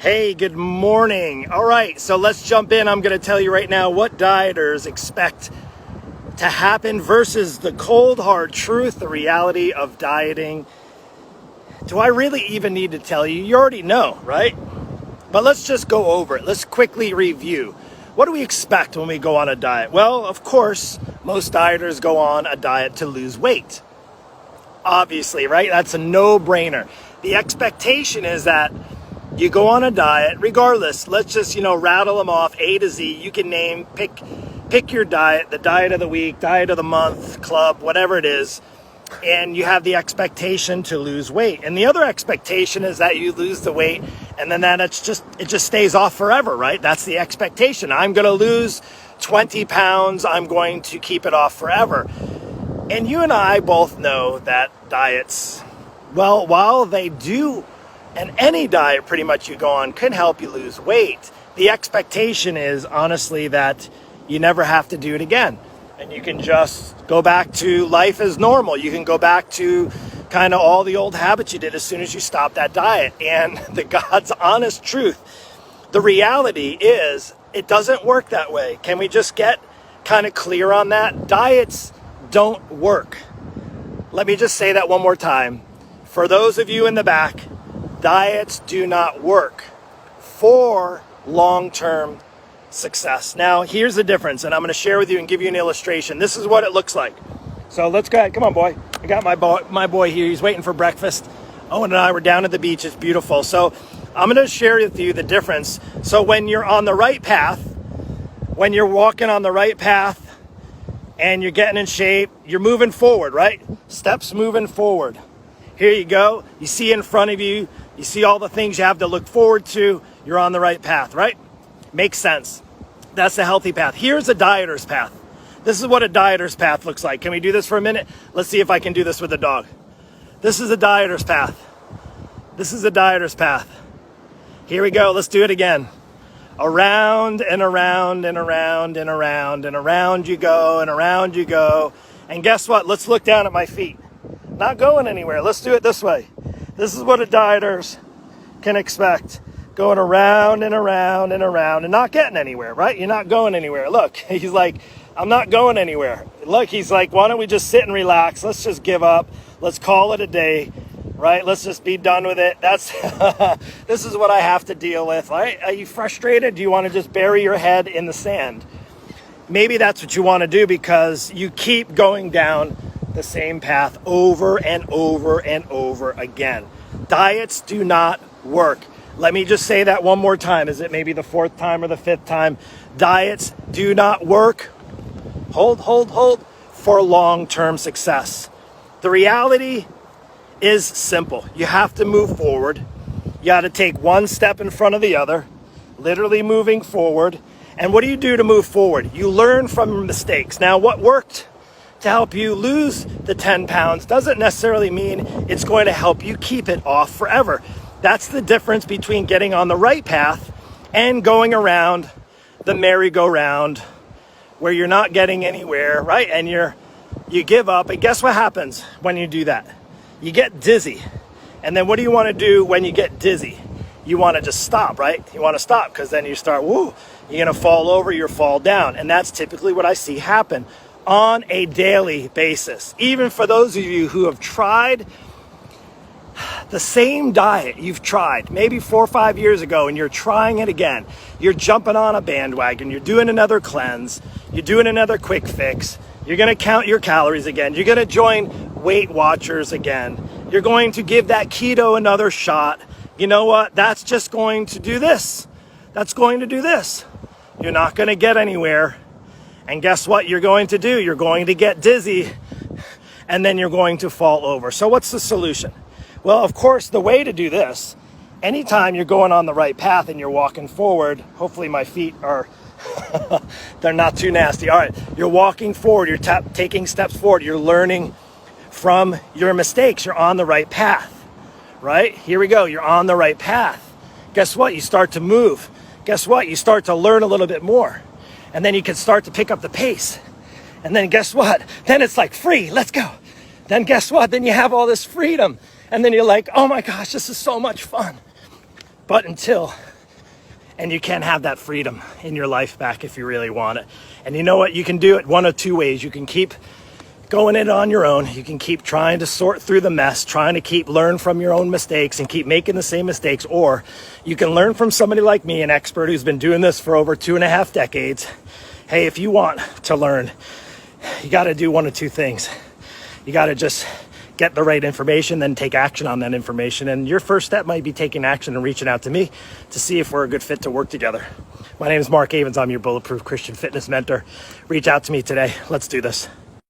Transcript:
Hey, good morning. All right, so let's jump in. I'm going to tell you right now what dieters expect to happen versus the cold, hard truth, the reality of dieting. Do I really even need to tell you? You already know, right? But let's just go over it. Let's quickly review. What do we expect when we go on a diet? Well, of course, most dieters go on a diet to lose weight. Obviously, right? That's a no-brainer. The expectation is that you go on a diet, regardless. Let's just, rattle them off A to Z. You can pick your diet, the diet of the week, diet of the month, club, whatever it is. And you have the expectation to lose weight. And the other expectation is that you lose the weight and then it just stays off forever, right? That's the expectation. I'm going to lose 20 pounds. I'm going to keep it off forever. And you and I both know that diets, well, while they do, and any diet pretty much you go on can help you lose weight, the expectation is honestly that you never have to do it again. And you can just go back to life as normal. You can go back to kind of all the old habits you did as soon as you stop that diet. And the God's honest truth, the reality is it doesn't work that way. Can we just get kind of clear on that? Diets don't work. Let me just say that one more time. For those of you in the back, diets do not work for long-term success. Now, here's the difference, and I'm going to share with you and give you an illustration. This is what it looks like. So let's go ahead. Come on, boy. I got my boy here. He's waiting for breakfast. Owen and I were down at the beach. It's beautiful. So I'm going to share with you the difference. So when you're on the right path, when you're walking on the right path and you're getting in shape, you're moving forward, right? Steps moving forward. Here you go. You see in front of you. You see all the things you have to look forward to. You're on the right path, right? Makes sense. That's a healthy path. Here's a dieter's path. This is what a dieter's path looks like. Can we do this for a minute? Let's see if I can do this with a dog. This is a dieter's path. This is a dieter's path. Here we go. Let's do it again. Around and around and around and around and around you go and around you go. And guess what? Let's look down at my feet. Not going anywhere. Let's do it this way. This is what a dieters can expect. Going around and around and around and not getting anywhere, right? You're not going anywhere. Look, he's like, I'm not going anywhere. Look, he's like, why don't we just sit and relax? Let's just give up. Let's call it a day, right? Let's just be done with it. That's this is what I have to deal with, right? Are you frustrated? Do you want to just bury your head in the sand? Maybe that's what you want to do because you keep going down the same path over and over and over again. Diets do not work. Let me just say that one more time. Is it maybe the fourth time or the fifth time? Diets do not work. Hold. For long-term success. The reality is simple. You have to move forward. You got to take one step in front of the other, literally moving forward. And what do you do to move forward? You learn from mistakes. Now, what worked to help you lose the 10 pounds doesn't necessarily mean it's going to help you keep it off forever. That's the difference between getting on the right path and going around the merry-go-round where you're not getting anywhere, right? And you give up. And guess what happens when you do that? You get dizzy. And then what do you want to do when you get dizzy? You want to just stop, right? You want to stop because then you start, you're going to fall over, you fall down. And that's typically what I see happen on a daily basis. Even for those of you who have tried the same diet you've tried maybe 4 or 5 years ago and you're trying it again. You're jumping on a bandwagon. You're doing another cleanse. You're doing another quick fix. You're going to count your calories again. You're going to join Weight Watchers again. You're going to give that keto another shot. You know what? That's just going to do this. That's going to do this. You're not going to get anywhere. And guess what you're going to do? You're going to get dizzy and then you're going to fall over. So what's the solution? Well, of course, the way to do this, anytime you're going on the right path and you're walking forward, hopefully my feet are, they're not too nasty. All right, you're walking forward, you're taking steps forward, you're learning from your mistakes. You're on the right path, right? Here we go, you're on the right path. Guess what? You start to move. Guess what? You start to learn a little bit more. And then you can start to pick up the pace. And then guess what? Then it's like free, let's go. Then guess what? Then you have all this freedom. And then you're like, oh my gosh, this is so much fun. But until And you can have that freedom in your life back if you really want it. And you know what? You can do it one of two ways. You can keep going it on your own. You can keep trying to sort through the mess, trying to keep learn from your own mistakes and keep making the same mistakes. Or you can learn from somebody like me, an expert who's been doing this for over 2.5 decades. Hey, if you want to learn, you got to do one of two things. You got to just get the right information, then take action on that information. And your first step might be taking action and reaching out to me to see if we're a good fit to work together. My name is Mark Avens. I'm your Bulletproof Christian Fitness Mentor. Reach out to me today. Let's do this.